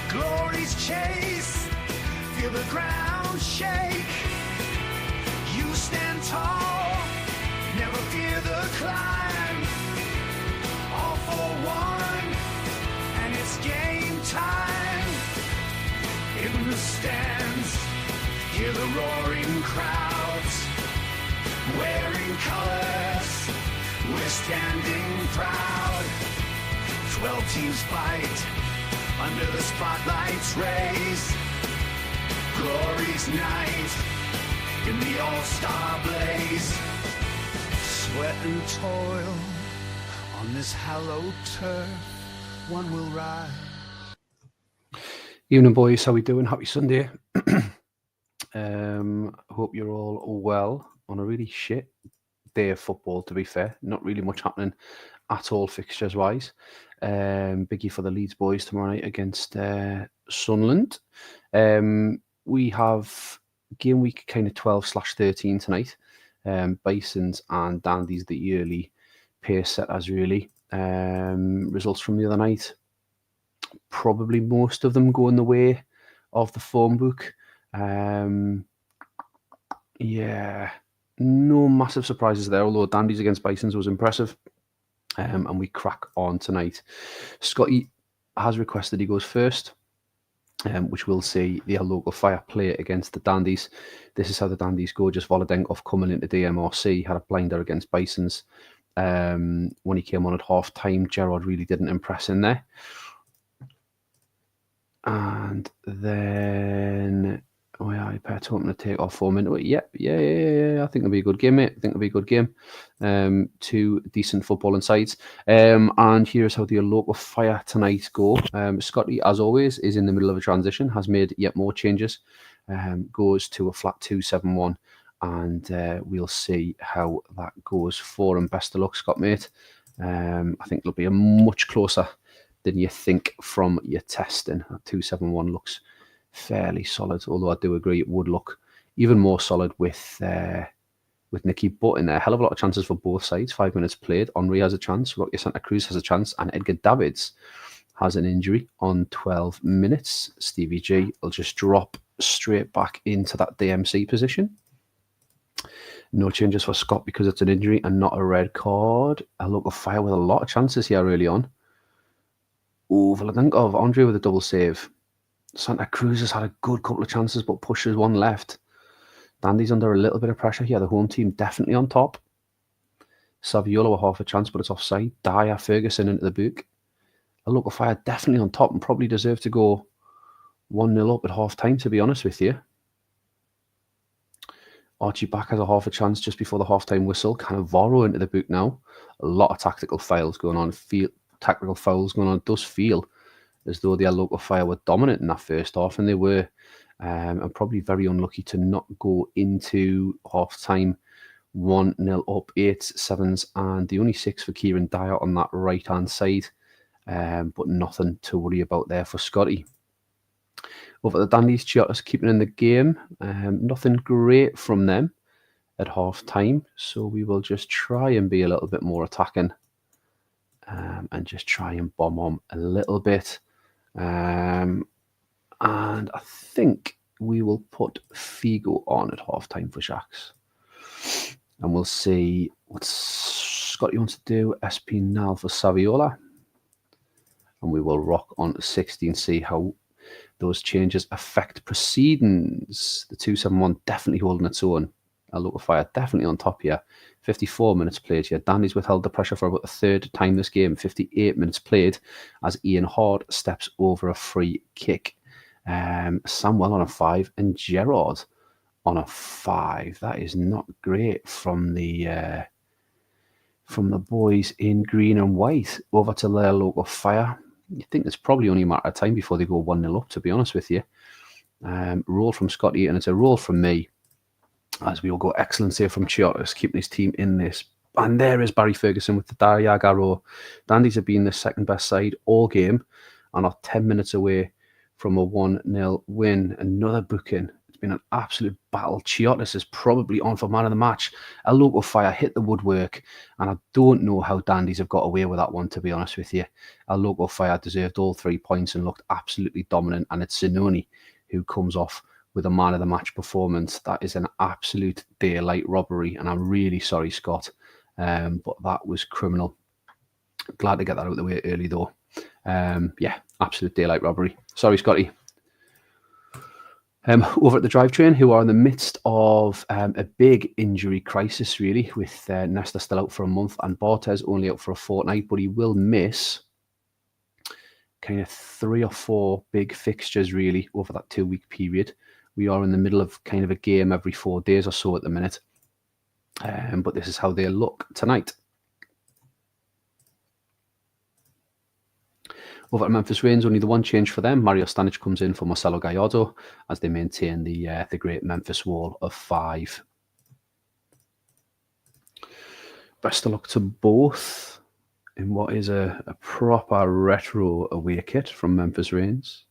Glory's chase, feel the ground shake. You stand tall, never fear the climb. All for one, and it's game time. In the stands, hear the roaring crowds. Wearing colors, we're standing proud. 12 teams fight under the spotlight's rays. Glory's night in the all-star blaze. Sweat and toil on this hallowed turf, one will rise. Evening, boys. How we doing? Happy Sunday. Hope you're all well on a really shit day of football, to be fair. Not really much happening at all fixtures-wise. Biggie for the Leeds boys tomorrow night against Sunderland. We have game week kind of 12/13 tonight. Bisons and Dandies, the early pace setters, really. Results from the other night. Probably most of them going the way of the form book. Yeah, no massive surprises there, although Dandies against Bisons was impressive. And we crack on tonight. Scotty has requested he goes first, which we'll see the local fire play against the Dandies. This is how the Dandies go. Just Volodenkov coming into DMRC, had a blinder against Bisons. When he came on at half time, Gerard really didn't impress in there. And then I bet hoping to take off 4 minutes. Yeah. I think it'll be a good game, mate. I think it'll be a good game. Two decent footballing sides. And here's how the local fire tonight go. Scotty, as always, is in the middle of a transition, has made yet more changes. Goes to a flat 2-7-1, and we'll see how that goes for him. Best of luck, Scott, mate. I think it'll be a much closer than you think from your testing. 2-7-1 looks fairly solid, although I do agree it would look even more solid with Nicky Butt in there. A hell of a lot of chances for both sides. 5 minutes played. Henri has a chance. Rocky Santa Cruz has a chance, and Edgar Davids has an injury on 12 minutes. Stevie G will just drop straight back into that DMC position. No changes for Scott because it's an injury and not a red card. A local fire with a lot of chances here early on. Oh, Volodenkov, Andre with a double save. Santa Cruz has had a good couple of chances, but pushes one left. Dandy's under a little bit of pressure here. The home team definitely on top. Saviola with half a chance, but it's offside. Dyer, Ferguson into the book. A local fire definitely on top and probably deserve to go 1-0 up at half time, to be honest with you. Archie Back has a half a chance just before the half time whistle. Cannavaro into the book now. A lot of tactical fouls going on. Tactical fouls going on. It does feel as though the local fire were dominant in that first half, and they were, and probably very unlucky to not go into half time 1-0 up, 8-7s, and the only 6 for Kieran Dyer on that right hand side, but nothing to worry about there for Scotty. Over the Dandies, Chiottas keeping in the game, nothing great from them at half time, so we will just try and be a little bit more attacking, and just try and bomb on a little bit. And I think we will put Figo on at half time for Shacks. And we'll see what Scotty wants to do. SP Nal for Saviola. And we will rock on 16, see how those changes affect proceedings. The 2-7-1 definitely holding its own. A local fire definitely on top here. 54 minutes played here. Danny's withheld the pressure for about the third time this game. 58 minutes played as Ian Hard steps over a free kick. Samuel on a 5 and Gerard on a 5. That is not great from the boys in green and white. Over to their local fire. You think it's probably only a matter of time before they go 1-0 up, to be honest with you. Roll from Scotty, and it's a roll from me. As we all go, excellent save from Chiottas, keeping his team in this. And there is Barry Ferguson with the Daryaga row. Dandies have been the second best side all game and are 10 minutes away from a 1-0 win. Another booking. It's been an absolute battle. Chiotis is probably on for man of the match. A local fire hit the woodwork, and I don't know how Dandies have got away with that one, to be honest with you. A local fire deserved all 3 points and looked absolutely dominant, and it's Sinoni who comes off with a man of the match performance. That is an absolute daylight robbery, and I'm really sorry, Scott, but that was criminal. Glad to get that out of the way early, though. Yeah, absolute daylight robbery. Sorry, Scotty. Over at the drivetrain, who are in the midst of a big injury crisis, really, with Nesta still out for a month and Barthez only out for a fortnight, but he will miss kind of 3 or 4 big fixtures, really, over that 2-week period. We are in the middle of kind of a game every 4 days or so at the minute, but this is how they look tonight. Over at Memphis Reigns, only the one change for them. Mario Stanic comes in for Marcelo Gallardo as they maintain the great Memphis wall of 5. Best of luck to both in what is a proper retro away kit from Memphis Reigns.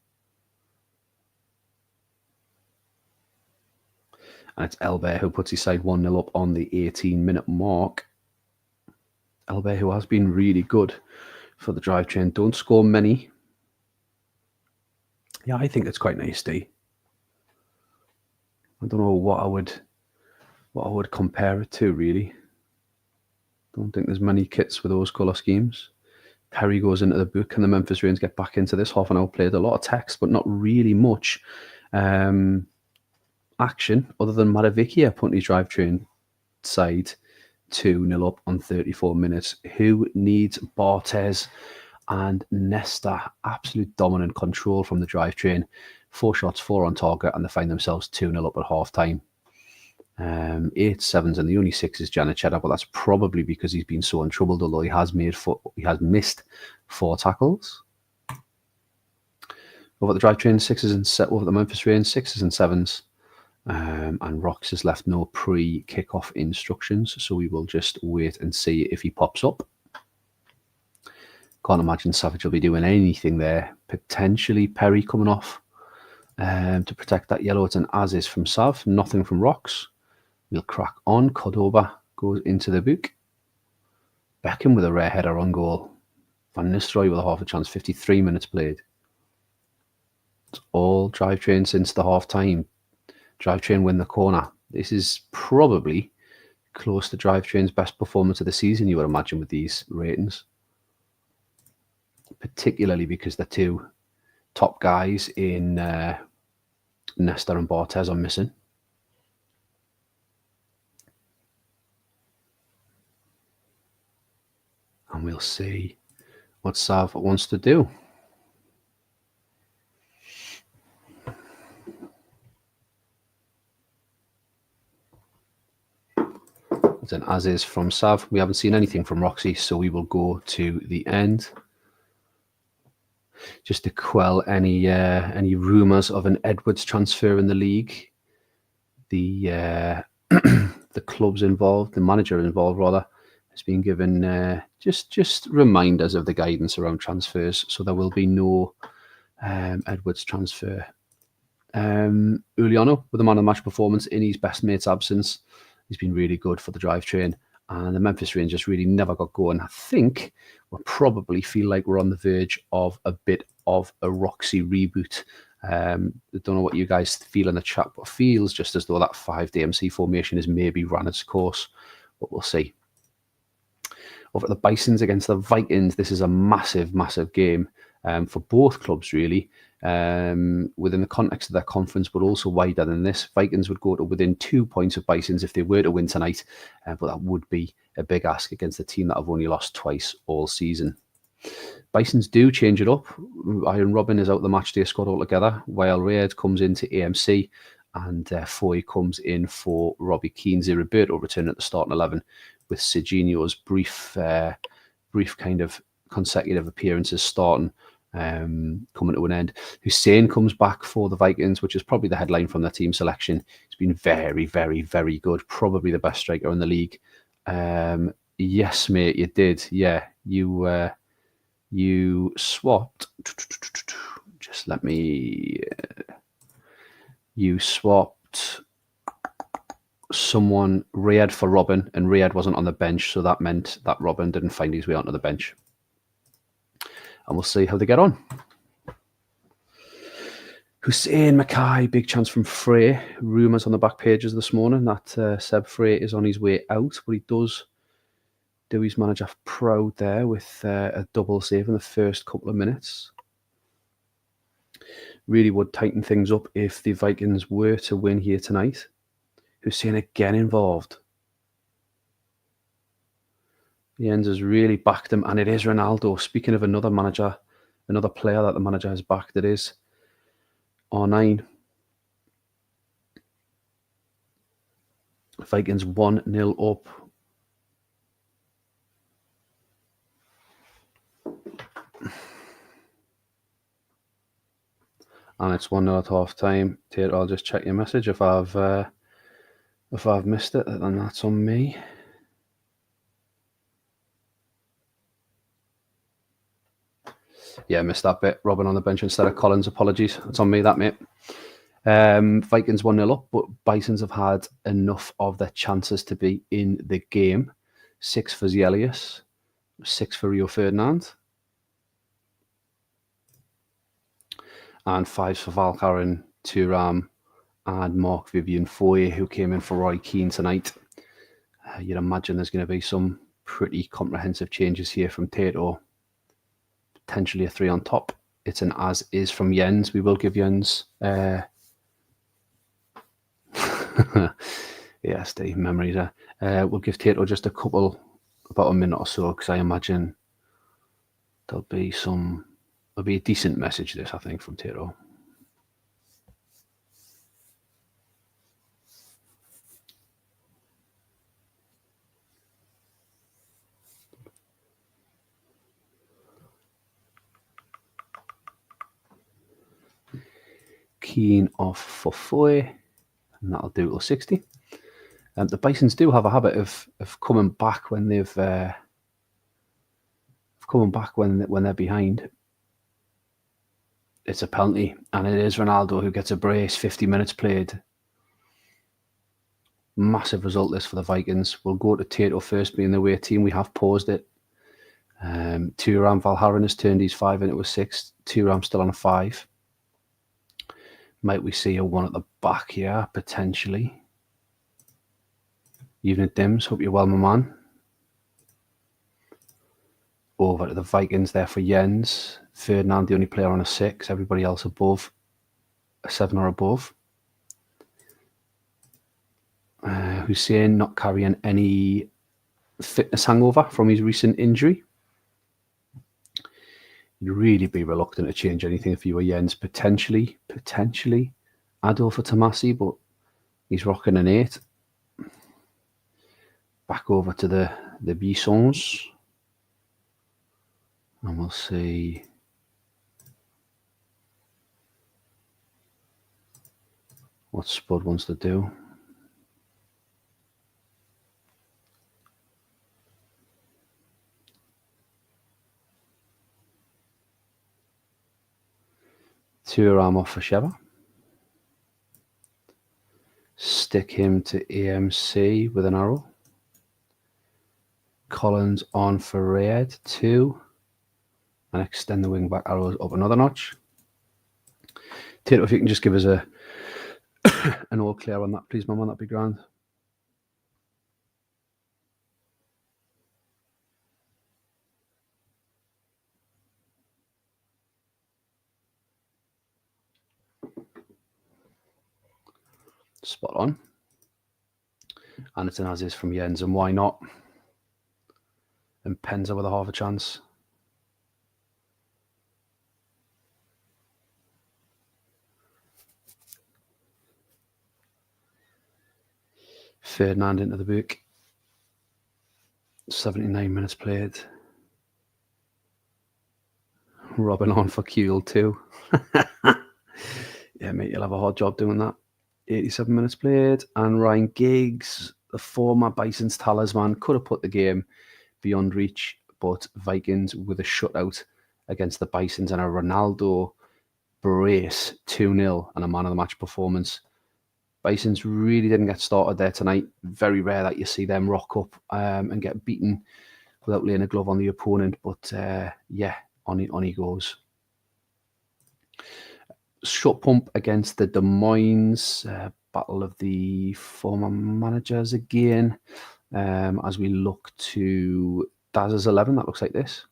And it's Elbert who puts his side 1-0 up on the 18-minute mark. Elbert, who has been really good for the drivetrain, don't score many. Yeah, I think it's quite nice, D. I don't know what I would compare it to, really. Don't think there's many kits with those colour schemes. Perry goes into the book, and the Memphis Reigns get back into this. Half an hour played, a lot of text, but not really much action other than Maravicchia putting his drivetrain side 2-0 up on 34 minutes. Who needs Barthez and Nesta? Absolute dominant control from the drivetrain. 4 shots, 4 on target, and they find themselves 2-0 up at half time. 8 sevens, and the only 6 is Janet Cheddar, but that's probably because he's been so untroubled, although he has missed 4 tackles. Over the drivetrain, 6s and 7 over the Memphis Reigns, 6s and 7s. And Rox has left no pre-kickoff instructions, so we will just wait and see if he pops up. Can't imagine Savage will be doing anything there. Potentially Perry coming off to protect that yellow. It's an as-is from Sav, nothing from Rox. We'll crack on. Cordova goes into the book. Beckham with a rare header on goal. Van Nistelrooy with a half a chance, 53 minutes played. It's all drivetrain since the half-time. Drivetrain win the corner. This is probably close to Drivetrain's best performance of the season, you would imagine, with these ratings. Particularly because the 2 top guys in Nesta and Barthez are missing. And we'll see what Sav wants to do. It's an as-is from Sav. We haven't seen anything from Roxy, so we will go to the end. Just to quell any rumours of an Edwards transfer in the league. The the clubs involved, the manager involved rather, has been given just reminders of the guidance around transfers, so there will be no Edwards transfer. Uliano with a man of the match performance in his best mate's absence. He's been really good for the drivetrain, and the Memphis Rangers really never got going. I think we'll probably feel like we're on the verge of a bit of a Roxy reboot. I don't know what you guys feel in the chat, but it feels just as though that 5 DMC formation has maybe run its course, but we'll see. Over at the Bisons against the Vikings, this is a massive, massive game for both clubs, really. Within the context of their conference, but also wider than this. Vikings would go to within 2 points of Bisons if they were to win tonight, but that would be a big ask against a team that have only lost twice all season. Bisons do change it up. Iron Robin is out the match day squad altogether, while Rayard comes into AMC and Foy comes in for Robbie Keane. Roberto returning at the starting 11 with Serginho's brief kind of consecutive appearances starting, coming to an end. Hussein comes back for the Vikings, which is probably the headline from their team selection. He's been very, very, very good. Probably the best striker in the league. Yes, mate, you did. Yeah, you swapped. Just let me. You swapped someone Riyad for Robin, and Riyad wasn't on the bench, so that meant that Robin didn't find his way onto the bench. And we'll see how they get on. Hussein Mackay, big chance from Frey. Rumours on the back pages this morning that Seb Frey is on his way out, but he does do his manager proud there with a double save in the first couple of minutes. Really would tighten things up if the Vikings were to win here tonight. Hussein again involved. Jens has really backed him, and it is Ronaldo. Speaking of another manager, another player that the manager has backed, it is R9. Vikings 1-0 up. And it's 1-0 at half time. Tater, I'll just check your message. If I've missed it, then that's on me. Yeah, missed that bit. Robin on the bench instead of Collins. Apologies. It's on me, that, mate. Vikings 1-0 up, but Bisons have had enough of their chances to be in the game. 6 for Zielius, 6 for Rio Ferdinand, and 5 for Valkaren, Thuram, and Mark Vivian Foy, who came in for Roy Keane tonight. You'd imagine there's going to be some pretty comprehensive changes here from Tato. Potentially a 3 on top. It's an as is from Jens. We will give Jens. Yeah, Steve, memories there. We'll give Tato just about a minute or so, because I imagine there'll be a decent message this, I think, from Tato. Keane off for Foy, and that'll do till 60. The Bisons do have a habit of coming back when they've when they're behind. It's a penalty, and it is Ronaldo who gets a brace. 50 minutes played. Massive result this for the Vikings. We'll go to Tato first, being the away team. We have paused it. Thuram Valkaren has turned his 5 into a 6. Thuram still on a 5. Might we see a 1 at the back here, potentially? Evening Dims, hope you're well, my man. Over to the Vikings there for Jens. Ferdinand, the only player on a 6. Everybody else above a 7 or above. Hussein not carrying any fitness hangover from his recent injury. You'd really be reluctant to change anything if you were Jens. Potentially Adolf for Tomasi, but he's rocking an 8. Back over to the Bisons. And we'll see what Spud wants to do. Thuram off for Sheva. Stick him to AMC with an arrow. Collins on for Riyad, 2. And extend the wing back arrows up another notch. Tato, if you can just give us an all clear on that, please, my man, that'd be grand. Spot on. And it's an as is from Jens, and why not? And Penza with a half a chance. Ferdinand into the book. 79 minutes played. Robin on for Kuhl too. Yeah, mate, you'll have a hard job doing that. 87 minutes played. And Ryan Giggs, the former Bison's talisman, could have put the game beyond reach, but Vikings with a shutout against the Bisons and a Ronaldo brace, 2-0, and a man of the match performance. Bisons really didn't get started there tonight. Very rare that you see them rock up and get beaten without laying a glove on the opponent. But yeah, on he goes. Short pump against the Des Moines. Battle of the former managers again. As we look to Daz's 11, that looks like this.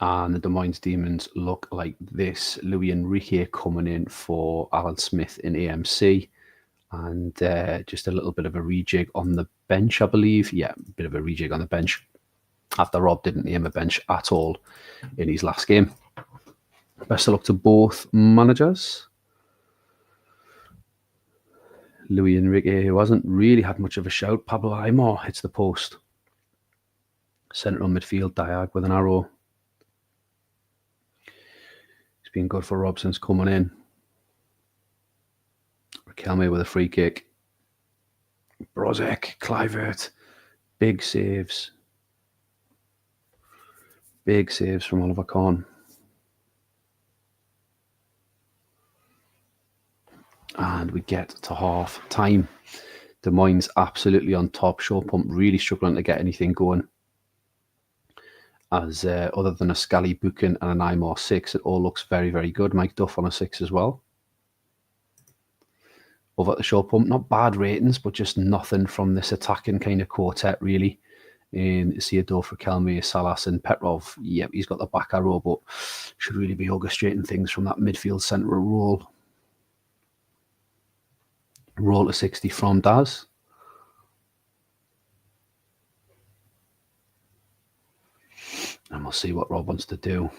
And the Des Moines Demons look like this. Louis Enrique coming in for Alan Smith in AMC. And just a little bit of a rejig on the bench, I believe. Yeah, a bit of a rejig on the bench. After Rob didn't name a bench at all in his last game. Best of luck to both managers. Louis Enrique, who hasn't really had much of a shout. Pablo Aimar hits the post. Central midfield, diag with an arrow. It's been good for Rob since coming in. Riquelme with a free kick. Brozek, Clivert, big saves. Big saves from Oliver Kahn. And we get to half time. Des Moines absolutely on top. Short pump really struggling to get anything going. As other than a Scally Buchan and an Aimar 6, it all looks very, very good. Mike Duff on a 6 as well. Over at the short pump, not bad ratings, but just nothing from this attacking kind of quartet, really. In Seedorf, Riquelme, Salas, and Petrov. Yep, he's got the back arrow, but should really be orchestrating things from that midfield central role. Roll to 60 from Daz. And we'll see what Rob wants to do.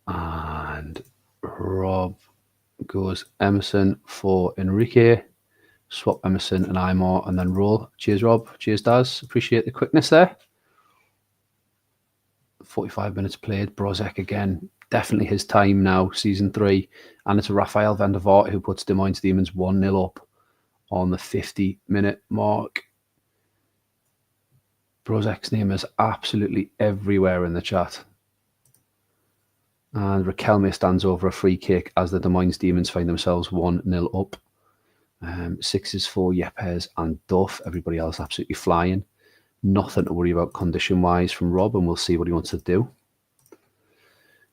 And Rob goes Emerson for Enrique. Swap Emerson and Aimar and then roll. Cheers, Rob. Cheers, Daz. Appreciate the quickness there. 45 minutes played. Brozek again. Definitely his time now, season 3. And it's Rafael van der Vaart who puts Des Moines Demons 1-0 up on the 50-minute mark. Brozek's name is absolutely everywhere in the chat. And Riquelme stands over a free kick as the Des Moines Demons find themselves 1-0 up. 6s for Yepes and Duff. Everybody else absolutely flying. Nothing to worry about condition-wise from Rob, and we'll see what he wants to do.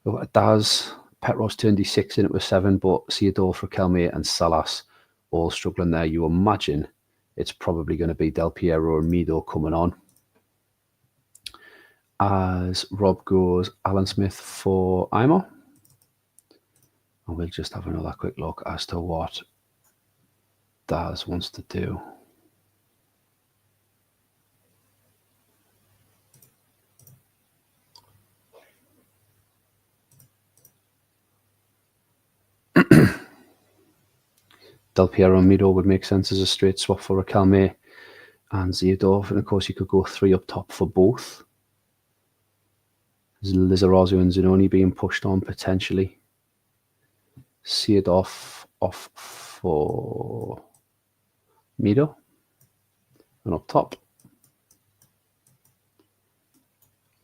Over at Daz, Petros turned his 6 in, it was 7, but Seedorf, Riquelme and Salas all struggling there. You imagine it's probably going to be Del Piero and Mido coming on. As Rob goes Alan Smith for Aimar. And we'll just have another quick look as to what Daz wants to do. Del Piero and Mido would make sense as a straight swap for Riquelme and Seedorf. And of course, you could go 3 up top for both. Lizarazu and Zanoni being pushed on potentially. Seedorf off for Mido. And up top,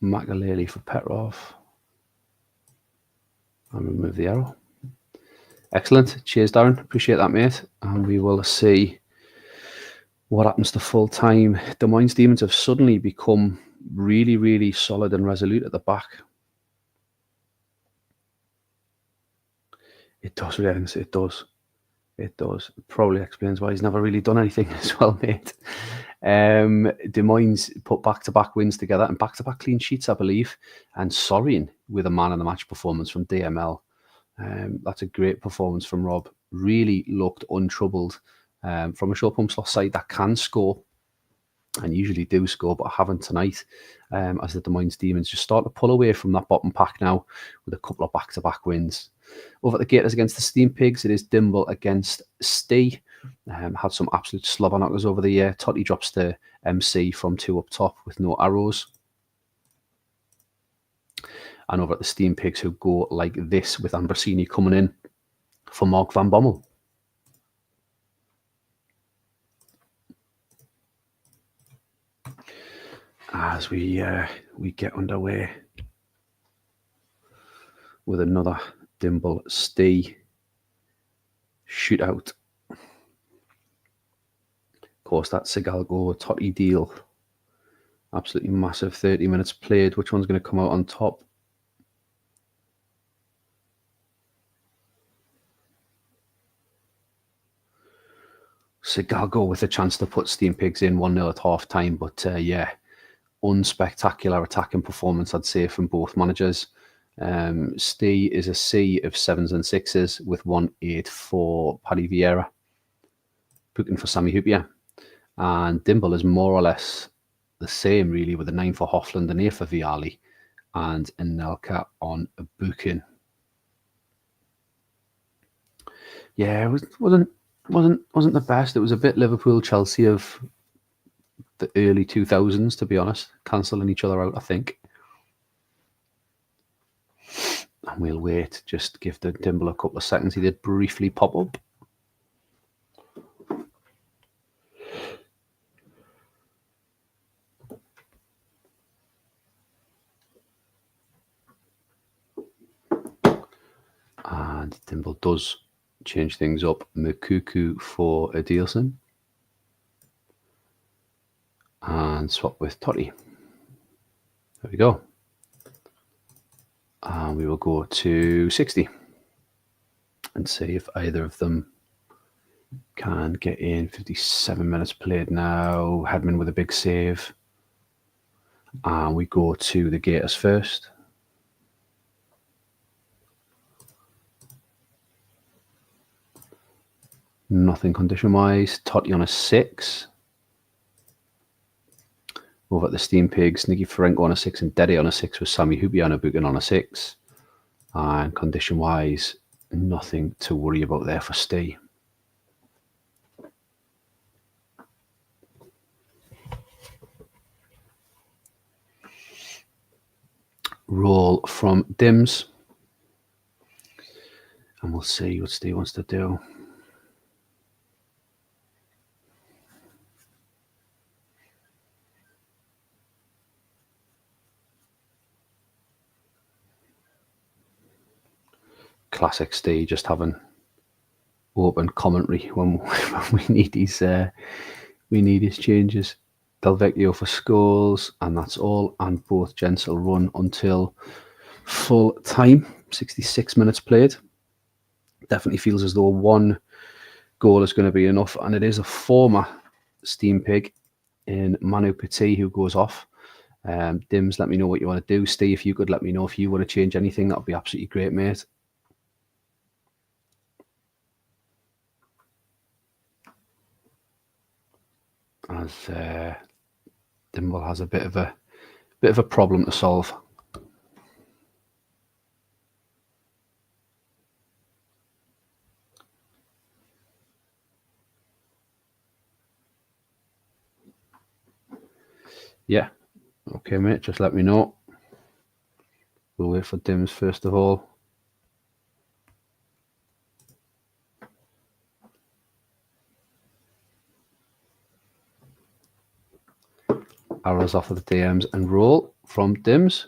Makaleli for Petrov. And remove the arrow. Excellent. Cheers, Darren. Appreciate that, mate. And we will see what happens to full time. Des Moines Demons have suddenly become really, really solid and resolute at the back. It does, Revens. It does. It does. It probably explains why he's never really done anything as well, mate. Des Moines put back-to-back wins together and back-to-back clean sheets, I believe. And Sorien with a man-of-the-match performance from DML. That's a great performance from Rob. Really looked untroubled from a short pump slot side that can score and usually do score, but haven't tonight. As the Des Moines Demons just start to pull away from that bottom pack now with a couple of back-to-back wins. Over at the Gators against the Steam Pigs, it is Dimble against Stee. Had some absolute slobber knockers over the year. Totty drops the MC from 2 up top with no arrows. And over at the Steam Pigs, who go like this with Ambrosini coming in for Mark van Bommel. as we get underway with another Dimble Stee shootout. Of course, that Sigalgo Totty deal, absolutely massive. 30 minutes played. Which one's going to come out on top? Sigalgo with a chance to put Steam Pigs in 1-0 at half time, but yeah, unspectacular attacking performance, I'd say, from both managers. Stee is a C of 7s and 6s with 1-8 for Paddy Vieira, booking for Sammy Hupia. And Dimble is more or less the same, really, with a 9 for Hoffland, an 8 for Viali, and Anelka on a booking. Yeah, it wasn't the best. It was a bit Liverpool Chelsea of the early 2000s, to be honest, cancelling each other out, I think. And we'll wait, just give the Dimble a couple of seconds. He did briefly pop up. And Dimble does change things up. Mukuku for Adilson. And swap with Totti. There we go. And we will go to 60 and see if either of them can get in. 57 minutes played now. Hedman with a big save. And we go to the Gators first. Nothing condition-wise. Totti on a 6. Over at the Steam Pigs, Nicky Ferenko on a 6 and Deddy on a 6 with Sammy Hupia on a booking on a 6. And condition-wise, nothing to worry about there for Stee. Roll from Dims. And we'll see what Steve wants to do. Classic Steve, just having open commentary when we need his changes. Delvecchio for Scholes, and that's all. And both gents will run until full time. 66 minutes played. Definitely feels as though one goal is going to be enough, and it is a former Steam Pig in Manu Petit who goes off. Dims, let me know what you want to do. Steve, if you could let me know if you want to change anything, that would be absolutely great, mate. As Dimble has a bit of a problem to solve. Yeah, okay, mate. Just let me know. We'll wait for Dims first of all. Arrows off of the DMs and roll from Dims.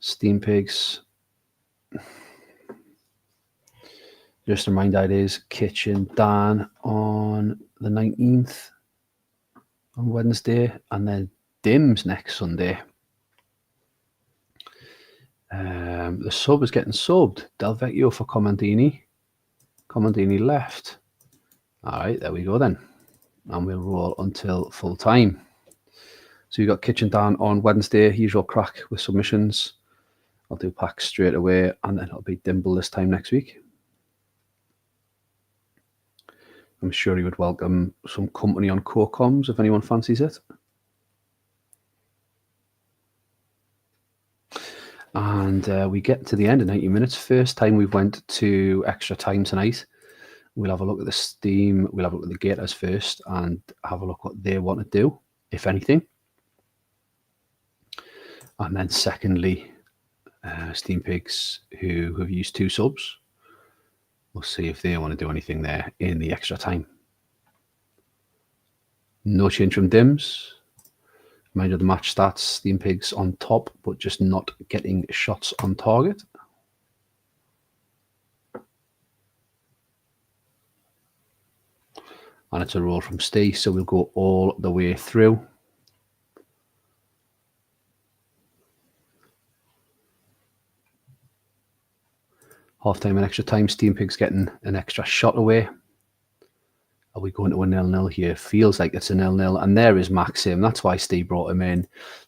Steam Pigs. Just a reminder, it is Kitchen Dan on the 19th on Wednesday, and then Dims next Sunday. The sub is getting subbed. Delvecchio for Comandini. Comandini left. All right, there we go then. And we'll roll until full time. So you've got Kitchen Dan on Wednesday, usual crack with submissions. I'll do packs straight away, and then it'll be Dimble this time next week. I'm sure he would welcome some company on co-coms if anyone fancies it. And we get to the end of 90 minutes. First time we went to extra time tonight. We'll have a look at the Steam. We'll have a look at the Gators first and have a look what they want to do, if anything. And then secondly, Steam Pigs who have used 2 subs. We'll see if they want to do anything there in the extra time. No change from Dims. Mind you, the match stats, Steam Pigs on top, but just not getting shots on target. And it's a roll from Steve, so we'll go all the way through. Half time and extra time, Steam Pigs getting an extra shot away. Are we going to a 0-0 here? Feels like it's a 0-0. And there is Maxim. That's why Steve brought him in.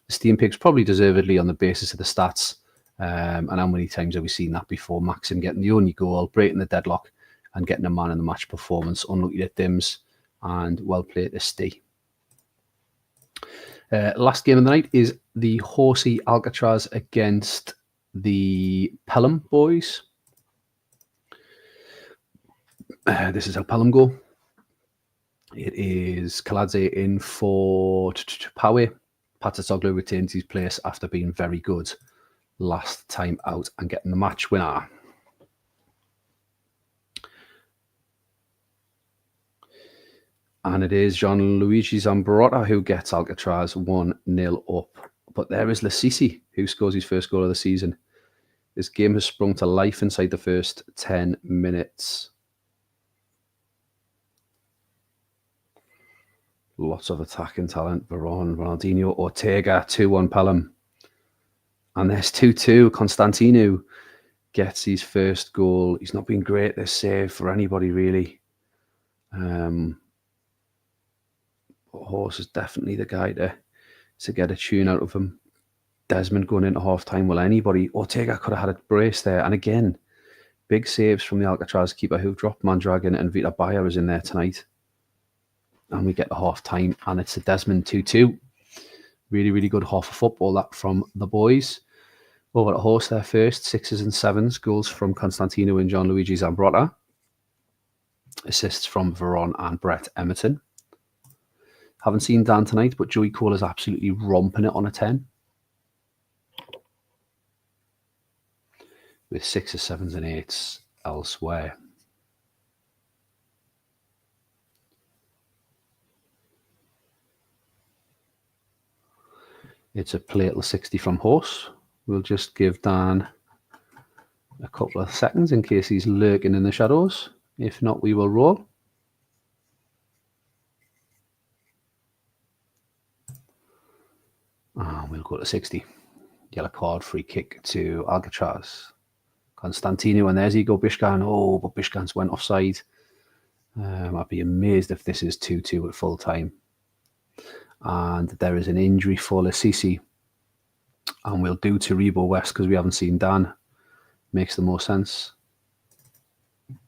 The Steam Pigs probably deservedly on the basis of the stats. And how many times have we seen that before? Maxim getting the only goal, breaking the deadlock, and getting a man in the match performance. Unlucky at Dims, and well played to Steve. Last game of the night is the Horsey Alcatraz against the Pelham boys. This is how Pelham go. It is Kaladze in for Power. Patatoglu retains his place after being very good last time out and getting the match winner. And it is Gianluigi Zambrotta who gets Alcatraz 1-0 up. But there is Lasisi who scores his first goal of the season. This game has sprung to life inside the first 10 minutes. Lots of attacking talent. Veron, Ronaldinho, Ortega, 2-1 Pelham. And there's 2-2. Constantino gets his first goal. He's not been great this save for anybody, really. Horse is definitely the guy to get a tune out of him. Desmond going into half-time. Well, anybody. Ortega could have had a brace there. And again, big saves from the Alcatraz keeper who dropped Mandragon, and Vita Bayer is in there tonight. And we get the half-time, and it's a Desmond 2-2. Really, really good half of football, that from the boys. Over at Horse there first, 6s and 7s. Goals from Constantino and Gianluigi Zambrotta. Assists from Veron and Brett Emerton. Haven't seen Dan tonight, but Joey Cole is absolutely romping it on a 10. With 6s, 7s and 8s elsewhere. It's a plateless 60 from Horse. We'll just give Dan a couple of seconds in case he's lurking in the shadows. If not, we will roll. And we'll go to 60. Yellow card, free kick to Alcatraz. Constantino, and there's Igor Bishkan. Oh, but Bishkan's went offside. I'd be amazed if this is 2-2 at full time. And there is an injury for Lasisi. And we'll do to Rebo West because we haven't seen Dan. Makes the most sense. And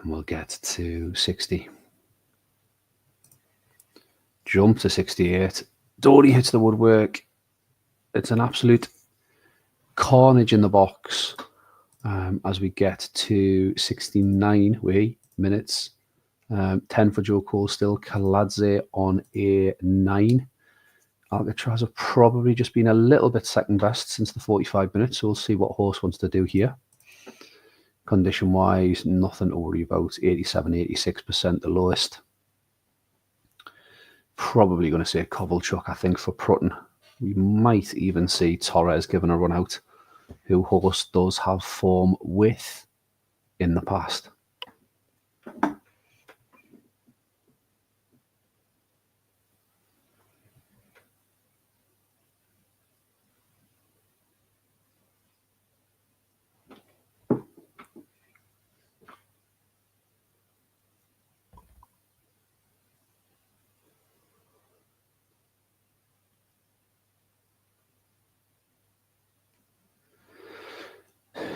we'll get to 60. Jump to 68. Dory hits the woodwork. It's an absolute carnage in the box as we get to 69 minutes. 10 for Joe Cole still. Kaladze on a 9. Alcatraz have probably just been a little bit second best since the 45 minutes, so we'll see what Horse wants to do here. Condition-wise, nothing to worry about. 87, 86%, the lowest. Probably going to say Kovalchuk, I think, for Prutton. We might even see Torres given a run out, who Horse does have form with in the past.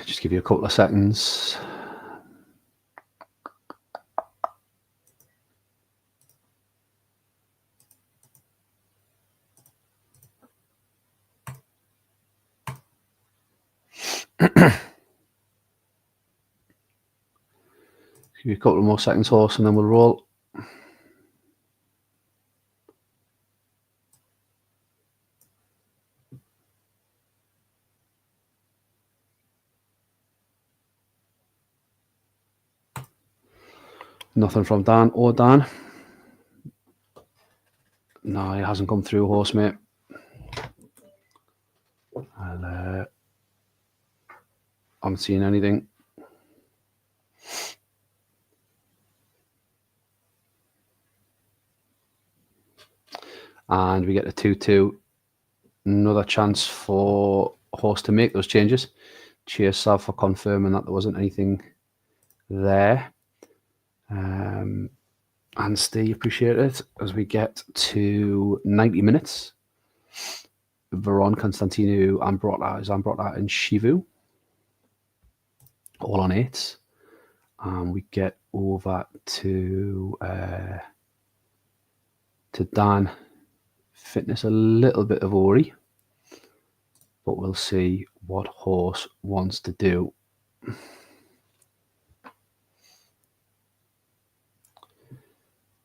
Just give you a couple of seconds. Give you a couple of more seconds, Horse, and then we'll roll. Nothing from Dan or Dan. No, it hasn't come through, horse, mate. I'm seeing anything. And we get a 2-2. Another chance for horse to make those changes. Cheers, Sav, for confirming that there wasn't anything there. And Steve, appreciate it. As we get to 90 minutes, Veron, Constantinu, Ambrota, and Shivu, all on 8s. And we get over to Dan. Fitness a little bit of Ori, but we'll see what horse wants to do.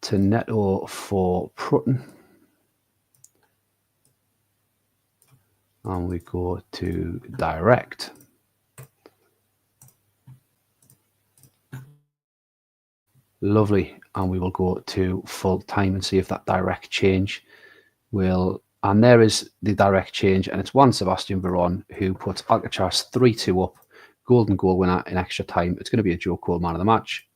To Neto for Prutton. And we go to direct. Lovely. And we will go to full time and see if that direct change will. And there is the direct change. And it's Juan Sebastian Veron who puts Alcatraz 3-2 up. Golden goal winner in extra time. It's going to be a Joe Cole man of the match.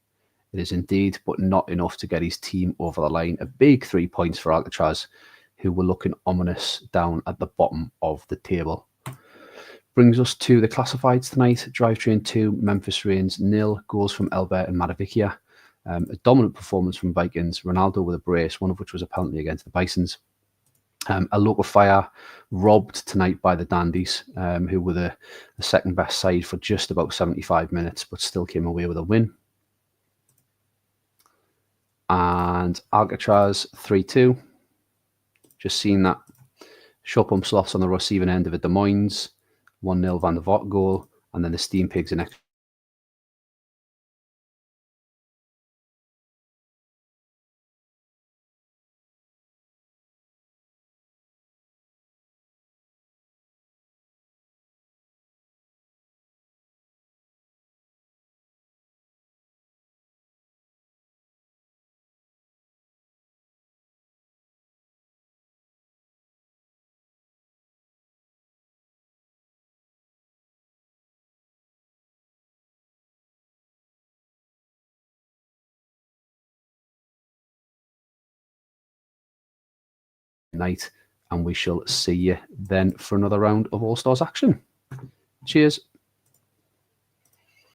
It is indeed, but not enough to get his team over the line. A big 3 points for Alcatraz, who were looking ominous down at the bottom of the table. Brings us to the classifieds tonight. Drivetrain 2, Memphis Reigns 0, goals from Elbert and Madavikia. A dominant performance from Vikings. Ronaldo with a brace, one of which was a penalty against the Bisons. A local fire robbed tonight by the Dandies, who were the second best side for just about 75 minutes, but still came away with a win. And Alcatraz 3-2. Just seen that. Short pump slots on the receiving end of a Des Moines. 1-0 Van der Voort goal. And then the Steam Pigs in extra. Night, and we shall see you then for another round of All Stars action. Cheers.